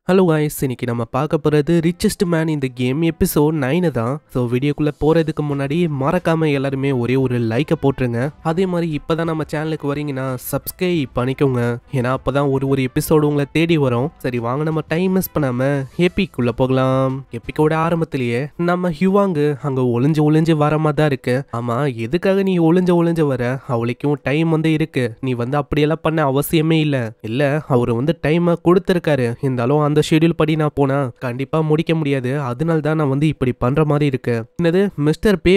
Hello guys, இன்னைக்கு நம்ம பார்க்க போகிறது ரிச்சஸ்ட் மேன் இந்த கேம் எபிசோட் 9 தான். ஸோ வீடியோக்குள்ளே போகிறதுக்கு முன்னாடி மறக்காமல் எல்லாருமே ஒரே ஒரு லைக்கை போட்டுருங்க. அதே மாதிரி இப்போ தான் நம்ம சேனலுக்கு வரீங்கன்னா சப்ஸ்கிரைப் பண்ணிக்கோங்க. ஏன்னா அப்போ தான் ஒரு எபிசோடு உங்களை தேடி வரும். சரி வாங்க, நம்ம டைம் மிஸ் பண்ணாமல் எப்பிக்குள்ளே போகலாம். எப்பிக்கோட ஆரம்பத்திலேயே நம்ம ஹியூவாங்கு அங்கே ஒளிஞ்சு வர மாதிரி தான் இருக்கு. ஆமாம், எதுக்காக நீ ஒளிஞ்சு வர? அவளுக்கும் டைம் இருக்கு. நீ அப்படியெல்லாம் பண்ண அவசியமே இல்லை. அவர் டைமை கொடுத்துருக்காரு. இருந்தாலும் அந்த ஷெட்யூல் படி நான் போனா கண்டிப்பா முடிக்க முடியாது. அதனால தான் நான் இப்படி பண்ற மாதிரி இருக்கு. என்னது, மிஸ்டர் பே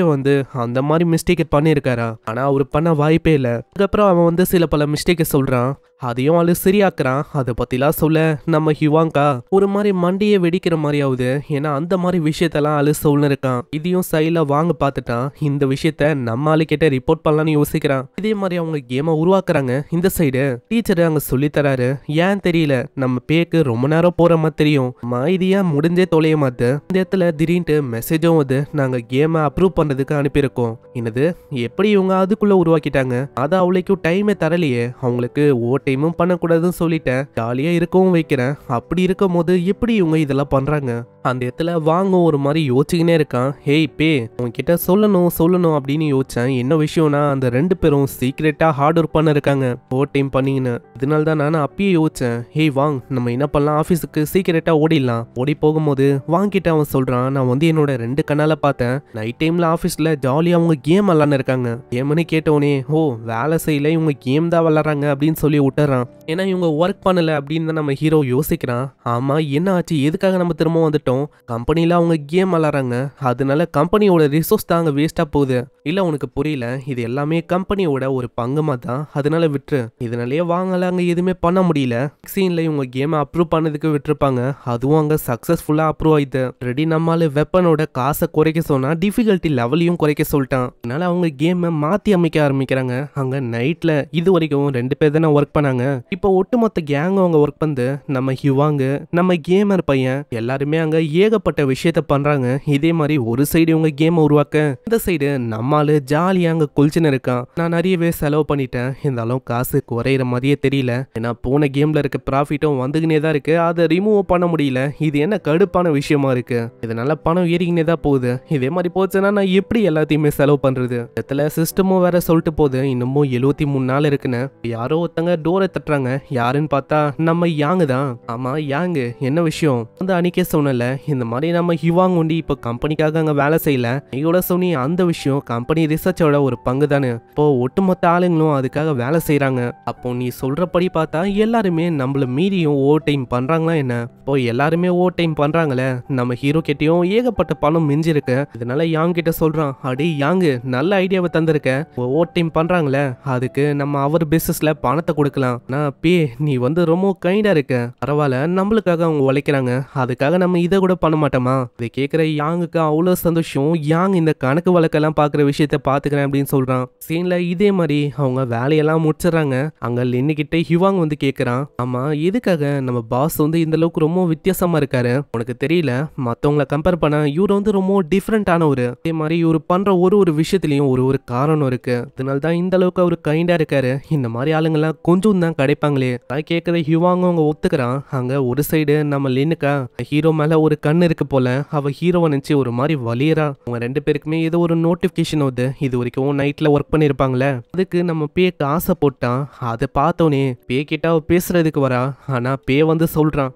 அந்த மாதிரி மிஸ்டேக் பண்ணியிருக்காரா? ஆனா அவர் பண்ண வாய்ப்பே இல்லை. அதுக்கப்புறம் அவன் சில பல மிஸ்டேக்கை சொல்றான். அதையும் ஆளு சரியாக்குறான். அதை பத்திலாம் சொல்ல நம்ம ஹிவாங்கா ஒரு மாதிரி மண்டியை வெடிக்கிற மாதிரி ஆகுது. ஏன்னா அந்த மாதிரி விஷயத்தெல்லாம் ஆளு சொல்ல இருக்கான். இதையும் சைல வாங்க பார்த்துட்டான். இந்த விஷயத்த நம்ம ஆளு கிட்ட ரிப்போர்ட் பண்ணலாம்னு யோசிக்கிறான். இதே மாதிரி அவங்க கேமை உருவாக்குறாங்க. இந்த சைடு டீச்சர் அங்க சொல்லி தராரு. ஏன் தெரியல, நம்ம பேக்கு ரொம்ப நேரம் போற மாதிரி தெரியும். இது ஏன் முடிஞ்சே தொலைய மாத்து. இந்த இடத்துல திடீர்னு மெசேஜும் நாங்க கேமை அப்ரூவ் பண்றதுக்கு அனுப்பியிருக்கோம். என்னது, எப்படி இவங்க அதுக்குள்ள உருவாக்கிட்டாங்க? அதை அவளுக்கும் டைமே தரலையே. அவங்களுக்கு டைமும் பண்ணக்கூடாதுன்னு சொல்லிட்டேன். ஜாலியா இருக்கவும் வைக்கிறேன். அப்படி இருக்கும் போது எப்படி இவங்க இதெல்லாம் பண்றாங்க? அந்த இடத்துல வாங்க ஒரு மாதிரி யோசிச்சுக்கினே இருக்கான். ஹேய் பே, உன்கிட்ட சொல்லணும் அப்படின்னு யோசிச்சேன். என்ன விஷயம்னா, அந்த 2 பேரும் சீக்ரெட்டா ஹார்ட் ஒர்க் பண்ண இருக்காங்க ஓவர் டைம் பண்ணிங்கன்னு. இதனால தான் நான் அப்பயே யோசிச்சேன். ஹேய் வாங், நம்ம என்ன பண்ணலாம், ஆஃபீஸுக்கு சீக்கிரட்டா ஓடிடலாம். ஓடி போகும்போது வாங்கிட்ட அவன் சொல்றான், நான் என்னோட 2 கண்ணால பார்த்தேன். நைட் டைம்ல ஆஃபீஸ்ல ஜாலியா அவங்க கேம் விளாட்னு இருக்காங்க. கேம்னு கேட்டோனே, ஓ வேலை செய்யல, இவங்க கேம் தான் விளாட்றாங்க அப்படின்னு சொல்லி விட்டுறான். ஏன்னா இவங்க ஒர்க் பண்ணல அப்படின்னு தான் நம்ம ஹீரோ யோசிக்கிறான். ஆமா, என்ன ஆச்சு, எதுக்காக நம்ம திரும்ப வந்துட்டோம்? கம்பெனில அவங்க கேம் விளாட்றாங்க. அதனால கம்பெனியோட ரிசோர்ஸ் தான் அங்க வேஸ்டா போகுது. இல்ல உனக்கு புரியல, இது எல்லாமே கம்பெனியோட ஒரு பங்குமா தான். அதனால விட்டுரு. இதனாலேயே வாங்கல, அங்க எதுவுமே பண்ண முடியல. சீன்ல இவங்க கேமை அப்ரூவ் பண்ணதுக்கு விட்டுருப்பாங்க. அதுவும் அங்க சக்சஸ்ஃபுல்லா அப்ரூவ் ஆயிடுது. ரெடி நம்மால வெப்பனோட காசை குறைக்க சொன்னா டிஃபிகல்ட்டி லெவலையும் குறைக்க சொல்லிட்டான். அதனால அவங்க கேமை மாத்தி அமைக்க ஆரம்பிக்கிறாங்க. அங்க நைட்ல இது வரைக்கும் 2 பேர் தானே ஒர்க் பண்ணாங்க. இப்போ ஒட்டுமொத்த கேங் அவங்க ஒர்க் பண்ணு. நம்ம ஹிவாங்கு, நம்ம கேமர் பையன் எல்லாருமே அங்க ஏகப்பட்ட விஷயத்த பண்றாங்க. இதே மாதிரி ஒரு சைடு இவங்க கேமை உருவாக்க, இந்த சைடு நம்மால ஜாலியா அங்க குளிச்சுன்னு இருக்கான். நான் நிறையவே செலவு பண்ணிட்டேன். இருந்தாலும் காசு குறையிற மாதிரியே தெரியல. ஏன்னா போன கேம்ல இருக்க ப்ராஃபிட்டும் வந்துகினே தான் இருக்கு. அதை ரிமூவ் பண்ண முடியல. இது என்ன கடுப்பான விஷயமா இருக்கு. இதனால பணம் ஏறிக்கினே தான் போகுது. இதே மாதிரி போச்சுன்னா நான் எப்படி எல்லாத்தையுமே செலவு பண்றது? இடத்துல சிஸ்டமும் வேற சொல்லிட்டு போகுது, இன்னமும் 73 நாள் இருக்குன்னு. யாரோ ஒருத்தங்க டோரை தட்டுறாங்க. யாருன்னு பார்த்தா நம்ம யாங்கு தான். ஆமா யாங்கு, என்ன விஷயம்? அன்னைக்கே சொன்னல, இந்த மாதிரி நம்ம ஹிவாங் இப்ப கம்பெனிக்காக அங்க வேலை செய்யல. நீயோட சொன்னி அந்த விஷயம் கம்பெனி ரிசர்ச்சோட ஒரு பங்கு தானே. இப்போ ஒட்டுமொத்த ஆளுங்களும் அதுக்காக வேலை செய்யறாங்க. அப்போ நீ சொல்றபடி பார்த்தா எல்லாருமே நம்மள மீறியும் ஓவர் டைம் பண்றாங்களா என்ன? இப்போ எல்லாருமே ஓவர் டைம் பண்றாங்களே. நம்ம ஹீரோ கிட்டயும் ஏகப்பட்ட பணம் மிஞ்சி இருக்கு. இதனால யாங் கிட்ட சொல்றான், அடே யாங்கு, நல்ல ஐடியாவை தந்திருக்க. ஓவர் டைம் பண்றாங்களே, அதுக்கு நம்ம அவர் பிசினஸ்ல பணத்தை கொடுக்கலாம். நான் பே, நீ ரொம்ப கைண்டா இருக்க. பரவாயில்ல, நம்மளுக்காக அவங்க உழைக்கிறாங்க. அதுக்காக நம்ம இதை கூட பண்ண மாட்டோமா? இதை கேட்கிற யாங்குக்கு அவ்வளவு சந்தோஷம். யாங் இந்த கணக்கு வழக்கெல்லாம் பாக்குற விஷயத்த பாத்துக்கிறேன் அப்படின்னு சொல்றான். சீன்ல இதே மாதிரி அவங்க வேலையெல்லாம் முடிச்சிடறாங்க. அங்க லின்னுகிட்ட ஹிவாங் கேட்கிறான், ஆமா எதுக்காக நம்ம பாஸ் இந்த அளவுக்கு ரொம்ப வித்தியாசமா இருக்காரு? உனக்கு தெரியல, மத்தவங்களை கம்பேர் பண்ண இவர் ரொம்ப டிஃப்ரெண்டானவரு. அதே மாதிரி இவர் பண்ற ஒரு விஷயத்திலயும் ஒரு காரணம் இருக்கு. அதனால தான் இந்த அளவுக்கு அவர் கைண்டா இருக்காரு. இந்த மாதிரி ஆளுங்கெல்லாம் கொஞ்சம் தான் கிடைப்பாங்களே. கேட்கிற ஹிவாங் அவங்க ஒத்துக்கிறான். அங்க ஒரு சைடு நம்ம லின்னுக்கா ஹீரோ மேல ஒரு கண்ணு இருக்கு போல. அவ ஹீரோவை நினைச்சு ஒரு மாதிரி வலியறா. அவங்க 2 பேருக்குமே ஏதோ ஒரு நோட்டிபிகேஷன் வருது. இது வரைக்கும் நைட்ல ஒர்க் பண்ணிருப்பாங்களே, அதுக்கு நம்ம பேக்கு ஆசை போட்டான். அதை பார்த்தோன்னே பே கிட்ட அவ பேசுறதுக்கு வரா. ஆனா பே சொல்றான்,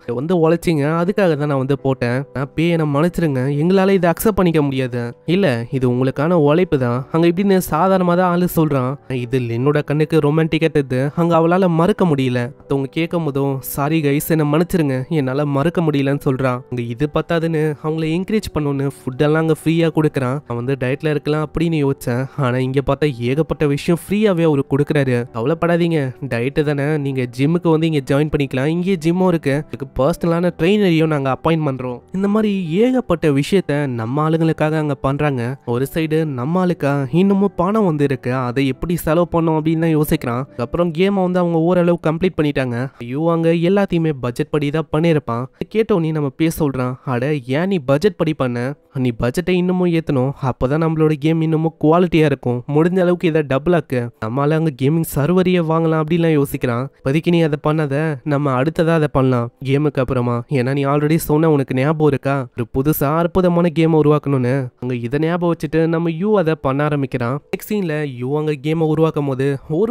உழைச்சிங்க, அதுக்காக தான் நான் போட்டேன். நான் பே என்ன மன்னிச்சிருங்க, எங்களால இதை அக்செப்ட் பண்ணிக்க முடியாது. இல்ல, இது உங்களுக்கான உழைப்பு தான். அங்க இப்படின்னு சாதாரணமா தான் ஆளு சொல்றான். இது என்னோட கண்ணுக்கு ரொமான்டிக்கா தெரியுது. அங்க அவளால மறுக்க முடியல. அவங்க கேட்கும் போதும், சாரி கைஸ், என்ன மன்னிச்சிருங்க, என்னால மறுக்க முடியலன்னு சொல்றான். அங்க இது பத்தாதுன்னு அவங்கள என்கரேஜ் பண்ணணும்னு ஃபுட் எல்லாம் அங்க ஃப்ரீயா கொடுக்குறான். அவன் டயட்ல இருக்கலாம் அப்படின்னு யோசிச்சேன். ஆனா இங்க பார்த்தா ஏகப்பட்ட விஷயம் ஃப்ரீயாவே அவரு கொடுக்குறாரு. கவலைப்படாதீங்க, டயட்டு தானே, நீங்க ஜிம்முக்கு இங்க ஜாயின் பண்ணிக்கலாம். இங்கே ஜிம்மும் இருக்கு. பர்சனலான ட்ரெயினரையும் நாங்க அப்பாயிண்ட் பண்றோம். இந்த மாதிரி ஏகப்பட்ட விஷயத்த நம்ம ஆளுங்களுக்காக அங்க பண்றாங்க. ஒரு சைடு நம்ம ஆளுக்கா இன்னமும் பணம் இருக்கு. அதை எப்படி செலவு பண்ணோம் அப்படின்னு தான் யோசிக்கிறான். அப்புறம் கேமை அவங்க ஓரளவு கம்ப்ளீட் பண்ணிட்டாங்க. ஐயோ அங்க எல்லாத்தையுமே பட்ஜெட் படி தான் பண்ணியிருப்பான். கேட்டோன்னே நம்ம பேச சொல்றான், அட ஏன் நீ பட்ஜெட் படி பண்ண, நீ பட்ஜெட்டை இன்னமும் ஏற்றணும், அப்போதான் நம்மளோட கேம் இன்னமும் குவாலிட்டியாக இருக்கும், முடிஞ்ச அளவுக்கு இதை டபுள் ஆக்கு, நம்மளால அங்கே கேமிங் சர்வரையே வாங்கலாம் அப்படின்லாம் யோசிக்கிறான். இப்போதைக்கு நீ அதை பண்ணாத, நம்ம அடுத்ததாக அதை பண்ணலாம் கேமுக்கு அப்புறமா. ஏன்னா நீ ஆல்ரெடி சொன்ன உனக்கு ஞாபகம் இருக்கா, ஒரு புதுசாக அற்புதமான கேமை உருவாக்கணும்னு. அங்கே இதை ஞாபகம் வச்சுட்டு நம்ம யூ அதை பண்ண ஆரம்பிக்கிறான். நெக்ஸ்ட் சீனில் யூ அங்கே கேமை உருவாக்கும் போது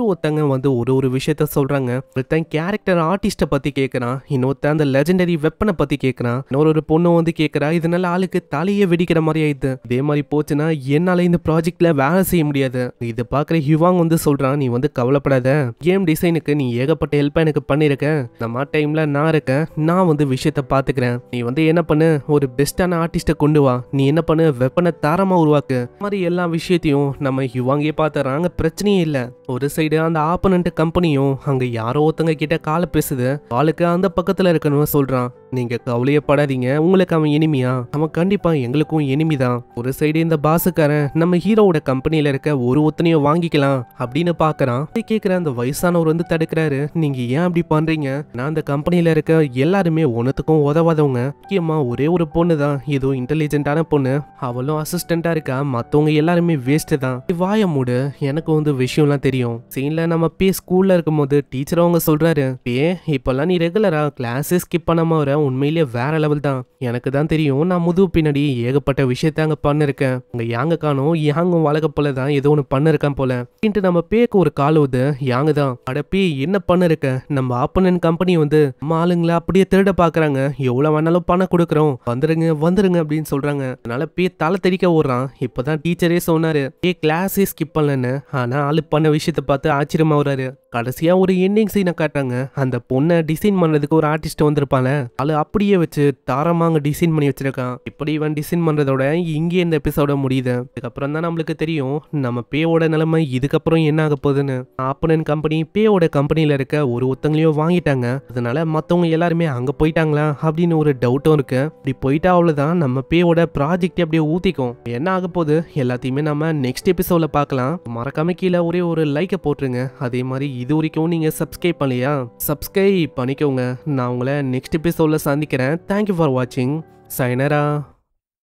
ஒருத்தங்க வந்து ஒரு விஷயத்த சொல்கிறாங்க. ஒருத்தன் கேரக்டர் ஆர்டிஸ்ட்டை பற்றி கேட்குறான், இன்னொருத்தன் அந்த லெஜெண்டரி வெப்பனை பற்றி கேட்குறான், இன்னொரு பொண்ணு வந்து கேட்குறா. இதனால ஆளுக்கு தலையே வெடிக்கிற மாதிரி ஆயிடுது. இதே மாதிரி போச்சுன்னா என்னால இந்த ப்ராஜெக்ட்ல வேலை செய்ய முடியாது. இதை பார்க்குற ஹிவாங் வந்து சொல்றான், நீ வந்து கவலைப்படாத, கேம் டிசைனுக்கு நீ ஏகப்பட்ட ஹெல்ப் எனக்கு பண்ணிருக்க, நம்ம டைம்ல நான் இருக்கேன், நான் வந்து விஷயத்த பாத்துக்கிறேன், நீ வந்து என்ன பண்ணு, ஒரு பெஸ்டான ஆர்டிஸ்ட கொண்டு வா, நீ என்ன பண்ணு, வெப்பனை தாரமா உருவாக்கு. மாதிரி எல்லா விஷயத்தையும் நம்ம ஹிவாங்கே பாத்துறாங்க. பிரச்சனையே இல்ல. ஒரு சைடு அந்த ஆப்பனண்ட் கம்பெனியும் அங்க யாரோ ஒருத்தங்க கிட்ட கால பேசுது, ஆளுக்கு அந்த பக்கத்துல இருக்கணும் சொல்றான், நீங்க கவலையப்படாதீங்க, உங்களுக்கு அவன் எனிமியா, அவன் கண்டிப்பா எங்களுக்கும் எனிமி தான். ஒரு சைடு இந்த பாசுக்காரன் நம்ம ஹீரோவோட கம்பெனில இருக்க ஒருத்தனையும் வாங்கிக்கலாம் அப்படின்னு பாக்குறான். கேக்குற அந்த வயசானவர் வந்து தடுக்கிறாரு, நீங்க ஏன் அப்படி பண்றீங்க, நான் அந்த கம்பெனில இருக்க எல்லாருமே ஒன்னுத்துக்கும் உதவாதவங்க, முக்கியமா ஒரே ஒரு பொண்ணு தான் ஏதோ இன்டெலிஜென்ட்டான பொண்ணு, அவளும் அசிஸ்டண்டா இருக்கா, மத்தவங்க எல்லாருமே வேஸ்ட் தான். வாய மூடு, எனக்கு வந்து விஷயம்லாம் தெரியும். சீன்ல நம்ம ஸ்கூல்ல இருக்கும் போது டீச்சர் அவங்க சொல்றாரு, இப்பெல்லாம் நீ ரெகுலரா கிளாஸே ஸ்கிப் பண்ணாம வர, உண்மையிலேயே வேற லெவல் தான், எனக்கு தான் தெரியும், நான் முதுகு பின்னாடி ஏகப்பட்ட விஷயத்த அங்க பண்ணிருக்கேன், அங்க யாங்க காணும், யாங்கும் வழக்க போல தான் ஏதோ ஒன்று பண்ணிருக்கேன் போல அப்படின்ட்டு நம்ம பேக்கு ஒரு கால் வருது. யாங்க தான், அட என்ன பண்ணிருக்க, நம்ம ஆப்பனன் கம்பெனி வந்து நம்ம ஆளுங்களை அப்படியே திருட பாக்குறாங்க, எவ்வளவு வேணாலும் பணம் கொடுக்குறோம், வந்துருங்க வந்துருங்க அப்படின்னு சொல்றாங்க. அதனால தலை தெறிக்க ஓடுறான். இப்பதான் டீச்சரே சொன்னாரு, கிளாஸே ஸ்கிப் பண்ணலன்னு, ஆனா ஆளு பண்ண விஷயத்த பார்த்து ஆச்சரியமா வர்றாரு. கடைசியா ஒரு எண்டிங் சீனை காட்டாங்க. அந்த பொண்ணை டிசைன் பண்றதுக்கு ஒரு ஆர்டிஸ்ட் வந்திருப்பாங்க, ஆளு அப்படியே வச்சு தாரமா அங்க டிசைன் பண்ணி வச்சிருக்கான். இப்படி இவன் டிசைன் பண்றதோட இங்கே இந்த எபிசோட முடியுது. இதுக்கப்புறம் தான் நம்மளுக்கு தெரியும் நம்ம பேயோட நிலைமை இதுக்கப்புறம் என்ன ஆக போகுதுன்னு. ஆப்பனன் கம்பெனி பேயோட கம்பெனில இருக்க ஒருத்தங்களையும் வாங்கிட்டாங்க, அதனால மத்தவங்க எல்லாருமே அங்க போயிட்டாங்களா அப்படின்னு ஒரு டவுட்டும் இருக்கு. இப்படி போயிட்டா அவ்வளவுதான், நம்ம பேயோட ப்ராஜெக்ட் அப்படியே ஊத்திக்கும். என்ன ஆக போகுது எல்லாத்தையுமே நம்ம நெக்ஸ்ட் எபிசோட்ல பார்க்கலாம். மறக்காம கீழே ஒரு லைக்கை போட்டுருங்க. அதே மாதிரி இது வரைக்கும் நீங்க சப்ஸ்கிரைப் பண்ணலையா, சப்ஸ்கிரைப் பண்ணிக்கோங்க. நான் உங்களை நெக்ஸ்ட் எபிசோட்ல சந்திக்கிறேன். தேங்க்யூ ஃபார் வாட்சிங். சைனரா.